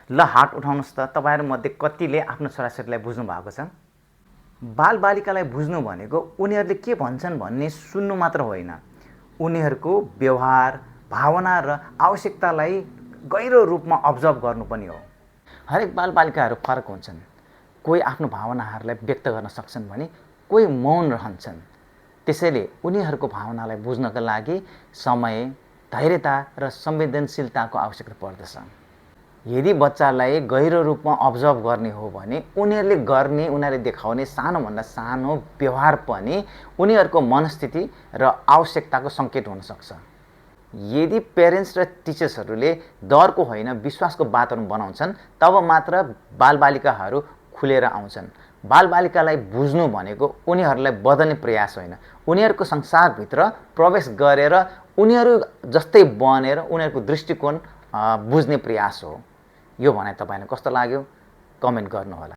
ल हात उठाउनुहोस् त, तपाईँहरूमध्ये कतिले आफ्नो छोराछोरीलाई बुझ्नु भएको छ? बालबालिकालाई बुझ्नु भनेको उनीहरूले के भन्छन् भन्ने सुन्नु मात्र होइन, उनीहरूको व्यवहार, भावना र आवश्यकतालाई गहिरो रूपमा अब्जर्भ गर्नु पनि हो। हरेक बालबालिकाहरू फरक हुन्छन्। कोही आफ्नो भावनाहरूलाई व्यक्त गर्न सक्छन् भने कोही मौन रहन्छन्। त्यसैले उनीहरूको भावनालाई बुझ्नका लागि समय, धैर्यता र संवेदनशीलताको आवश्यकता पर्दछ। यदि बच्चालाई गहिरो रूपमा अब्जर्भ गर्ने हो भने उनीहरूले देखाउने सानोभन्दा सानो व्यवहार पनि उनीहरूको मनस्थिति र आवश्यकताको सङ्केत हुन सक्छ। यदि पेरेन्ट्स र टिचर्सहरूले डरको होइन विश्वासको वातावरण बनाउँछन्, तब मात्र बालबालिकाहरू खुलेर आउँछन्। बालबालिकालाई बुझ्नु भनेको उनीहरूलाई बदल्ने प्रयास होइन, उनीहरूको संसारभित्र प्रवेश गरेर उनीहरू जस्तै बनेर उनीहरूको दृष्टिकोण बुझ्ने प्रयास हो। यो भनाइ तपाईँलाई कस्तो लाग्यो? कमेन्ट गर्नुहोला।